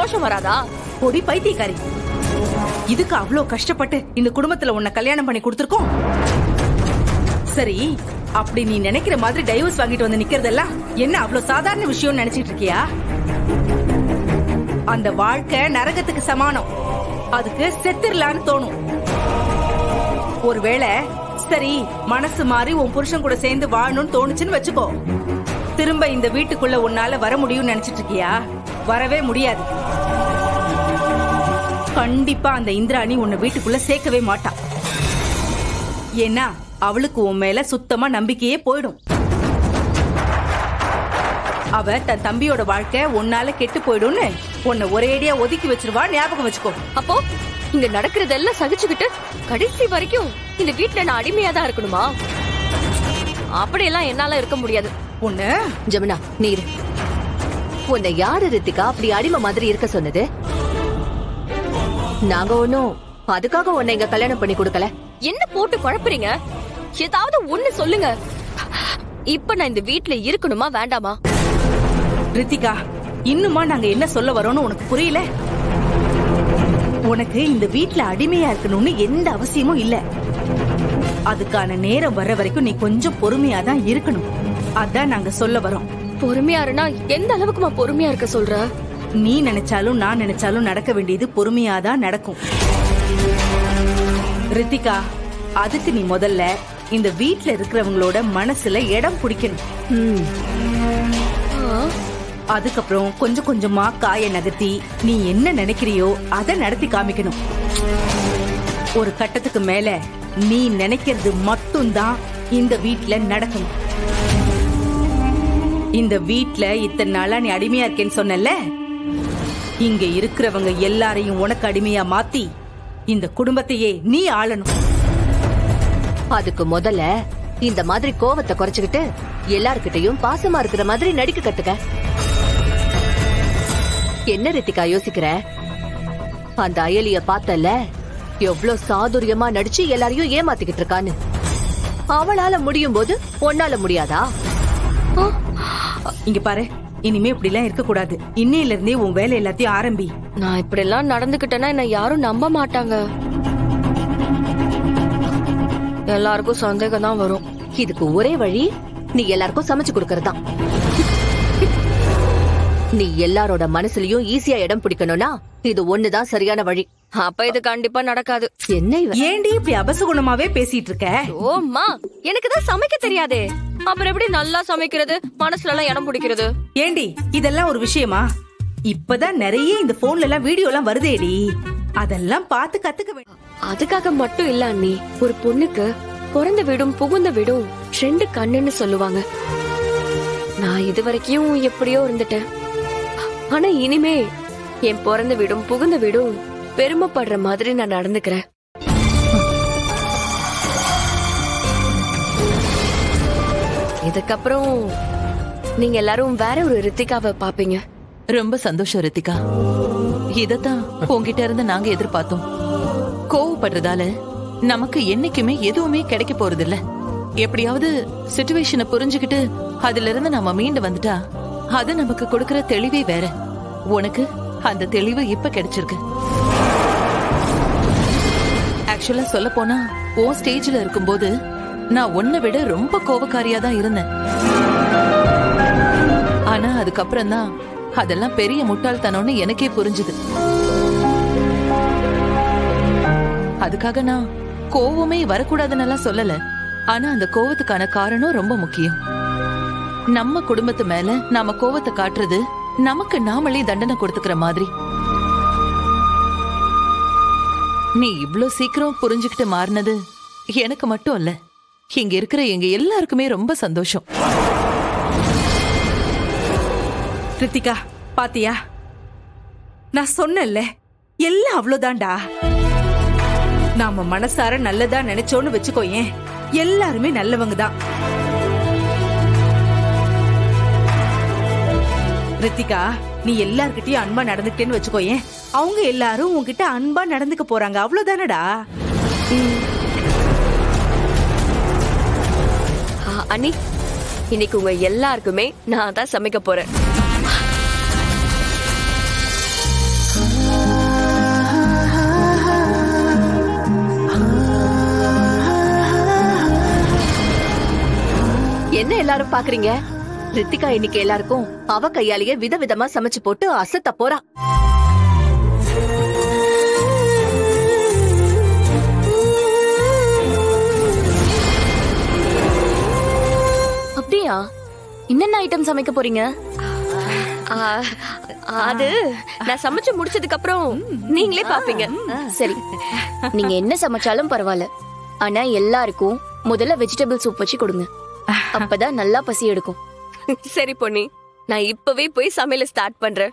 சந்தோஷம் வராதா? பொடி பைத்தியக்காரி, இதுக்கு அவ்வளோ கஷ்டப்பட்டு இந்த குடும்பத்துல உன்னை கல்யாணம் பண்ணி கொடுத்துருக்கோம். சரி, அப்படி நீ நினைக்கிற மாதிரி டைவர்ஸ் வாங்கிட்டு வந்து நிக்கிறதெல்லாம் என்ன அவ்வளவு சாதாரண விஷயம் நினைச்சிட்டு இருக்கியா? அந்த வாழ்க்கை நரகத்துக்கு சமானம். அதுக்கு செத்துடலான்னு தோணும். ஒருவேளை சரி மனசு மாறி உன் புருஷன் கூட சேர்ந்து வாழணும்னு தோணுச்சுன்னு வச்சுக்கோ, திரும்ப இந்த வீட்டுக்குள்ள உன்னால வர முடியும்னு நினைச்சிட்டு இருக்கியா? வரவே முடியாது. கண்டிப்பா அந்த இந்திராணி உன்னை வீட்டுக்குள்ள சேர்க்கவே மாட்டா. ஏன்னா அவளுக்கு உன் மேல சுத்தமா நம்பிக்கையே போயிடும். அவ தன் தம்பியோட வாழ்க்கை உன்னால கெட்டு போயிடும்னு உன்னை ஒரேடியா ஒதுக்கி வச்சிருவா. ஞாபகம் வச்சுக்கோ. அப்போ இங்க நடக்கிறதெல்லாம் சகிச்சுக்கிட்டு கடைசி வரைக்கும் இந்த வீட்டுல நான் அடிமையா தான் இருக்கணுமா? அப்படியெல்லாம் என்னால இருக்க முடியாது. உன்ன ஜமுனா, நீர் உன்னை யாரு ரித்திகா அப்படி அடிமை மாதிரி இருக்க சொன்னது? நாங்க ஒண்ணும் அதுக்காக உன்னை இங்க கல்யாணம் பண்ணி கொடுக்கல. என்ன போட்டு குழப்புறீங்க? ஏதாவது ஒண்ணு சொல்லுங்க. இப்ப நான் இந்த வீட்டுல இருக்கணுமா வேண்டாமா? ரித்திகா, இன்னுமா நாங்க என்ன சொல்ல வரோம்னு உனக்கு புரியல? உனக்கு இந்த வீட்டுல அடிமையா இருக்கணும்னு எந்த அவசியமும் இல்ல. அதுக்கான நேரம் வர்ற வரைக்கும் நீ கொஞ்சம் பொறுமையா தான் இருக்கணும். அதான் நாங்க சொல்ல வரோம். பொறுமையா இருந்தா எந்த அளவுக்குமா பொறுமையா இருக்க சொல்ற? நீ நினைச்சாலும் நான் நினைச்சாலும் நடக்க வேண்டியது பொறுமையாதான் நடக்கும். ரித்திகா, அதுக்கு நீ முதல்ல இந்த வீட்டுல இருக்கிறவங்களோட மனசுல இடம் பிடிக்கணும். அதுக்கப்புறம் கொஞ்சம் கொஞ்சமா காய நகர்த்தி நீ என்ன நினைக்கிறியோ அதை நடத்தி காமிக்கணும். ஒரு கட்டத்துக்கு மேல நீ நினைக்கிறது மட்டும்தான் இந்த வீட்டுல நடக்கணும். இந்த வீட்டுல இத்தனை நாளா நீ அடிமையா இருக்கேன்னு சொன்னல, இங்க இருக்கிறவங்க எல்லாரையும் உனக்கு அடிமையா மாத்தி இந்த குடும்பத்தையே நீ ஆளணும். அதுக்கு முதல்ல இந்த மாதிரி கோவத்தை குறைச்சுக்கிட்டு எல்லார்கிட்டையும் பாசமா இருக்கிற மாதிரி நடிக்க கத்துக்க. என்ன ரித்திகா யோசிக்கிற? அந்த அயலிய பார்த்தல, எவ்வளவு சாதுரியமா நடிச்சு எல்லாரையும் ஏமாத்திக்கிட்டு இருக்கான்னு. அவளால முடியும் போது உன்னால முடியாதா? இங்க பாரு, இனிமே இப்படி எல்லாம் இருக்க கூடாது. இன்னையில இருந்தே உன் வேலை எல்லாத்தையும் ஆரம்பி. நான் இப்படி எல்லாம் நடந்துகிட்டேன்னா என்ன யாரும் நம்ப மாட்டாங்க. எல்லாருக்கும் சந்தேகம் தான் வரும். இதுக்கு ஒரே வழி நீ எல்லாருக்கும் சமைச்சு கொடுக்கறதுதான். நீ எல்லாரோட மனசுலயும் ஈஸியா இடம் பிடிக்கணும்னா இது ஒண்ணுதான் சரியான வழி. அப்ப இது கண்டிப்பா நடக்காது. என்ன ஏண்டி இப்படி அபசகுணமாவே பேசிட்டு இருக்க? ஓம்மா, எனக்கு தான் சமைக்க தெரியாதே. அப்புறம் எப்படி நல்லா சமைக்கிறது, மனசுல எல்லாம் இடம் பிடிக்கிறது? ஏண்டி இதெல்லாம் ஒரு விஷயமா? இப்பதான் நிறைய இந்த போன்ல எல்லாம் வீடியோ எல்லாம் வருதேடி, அதெல்லாம் பார்த்து கத்துக்க வேண்டும். அதுக்காக மட்டும் இல்ல அண்ணி. ஒரு பொண்ணுக்கு பிறந்த வீடும் புகுந்த வீடும் 2 கண்ணுன்னு சொல்லுவாங்க. நான் இது வரைக்கும் எப்படியோ இருந்துட்டேன். ஆனா இனிமே என் பிறந்த வீடும் புகுந்த வீடும் பெருமைப்படுற மாதிரி நான் நடந்துக்கிறேன். இதுக்கப்புறம் நீங்க எல்லாரும் வேற ஒரு ரித்திகாவை பாப்பீங்க. ரொம்ப சந்தோஷம் ரித்திகா. இதத்தான் உங்ககிட்ட இருந்து நாங்க எதிர்பார்த்தோம். கோவப்படுறதால நமக்கு என்னைக்குமே எதுவுமே கிடைக்க போறது இல்ல. எப்படியாவது சிச்சுவேஷனை புரிஞ்சுக்கிட்டு அதுல இருந்து நம்ம மீண்டு வந்துட்டா அது நமக்கு கொடுக்கற தெளிவே வேற. உனக்கு அந்த தெளிவு இப்ப கிடைச்சிருக்கு. ஆக்சுவலா சொல்ல போனா உன் ஸ்டேஜ்ல இருக்கும்போது நான் உன்னை விட ரொம்ப கோபக்காரியா தான் இருந்தேன். ஆனா அதுக்கப்புறம் தான் அதெல்லாம் பெரிய முட்டாள்தனம்னு எனக்கே புரிஞ்சுது. அதுக்காக நான் கோவமே வரக்கூடாதுன்னு சொல்லல. ஆனா அந்த கோவத்துக்கான காரணம் ரொம்ப முக்கியம். நம்ம குடும்பத்து மேல நாம கோவத்தை காட்டுறது நமக்கு நாமளே தண்டனை கொடுத்துக்கிற மாதிரி. நீ இவ்ளோ சீக்கிரம் புரிஞ்சுக்கிட்டு மாறினது எனக்கு மட்டும் இல்ல, இங்க இருக்கிற எங்க எல்லாருக்குமே ரொம்ப சந்தோஷம். ரித்திகா, பாத்தியா, நான் சொன்னேன்ல, எல்லாம் அவ்வளவுதான்டா. நாம மனசார நல்லதா நினைச்சோன்னு வச்சுக்கோயேன், எல்லாருமே நல்லவங்க தான். ரித்திகா, நீ எல்லார்கிட்டயும் அன்பா நடந்துக்கிட்டேன்னு வச்சுக்கோயேன், அவங்க எல்லாரும் உன்கிட்ட அன்பா நடந்துக்க போறாங்க. அவ்வளவுதானடா. அண்ணி, இன்னைக்கு உங்க எல்லாருக்குமே நான் தான் சமைக்க போறேன். என்ன எல்லாரும் பாக்குறீங்க? ரித்திகா இன்னைக்கு எல்லாருக்கும் அவ கையாலேயே விதவிதமா சமைச்சு போட்டு அசத்த போறா. அப்படியா? என்னென்ன ஐட்டம் சமைக்க போறீங்க? அது நான் சமைச்சு முடிச்சதுக்கு அப்புறம் நீங்களே பாப்பீங்க. சரி, நீங்க என்ன சமைச்சாலும் பரவாயில்ல, ஆனா எல்லாருக்கும் முதல்ல வெஜிடபிள் சூப் வச்சு கொடுங்க. அப்பதான் நல்லா பசி எடுக்கும். சரி பொன்னி, நான் இப்பவே போய் சமையல ஸ்டார்ட் பண்றேன்.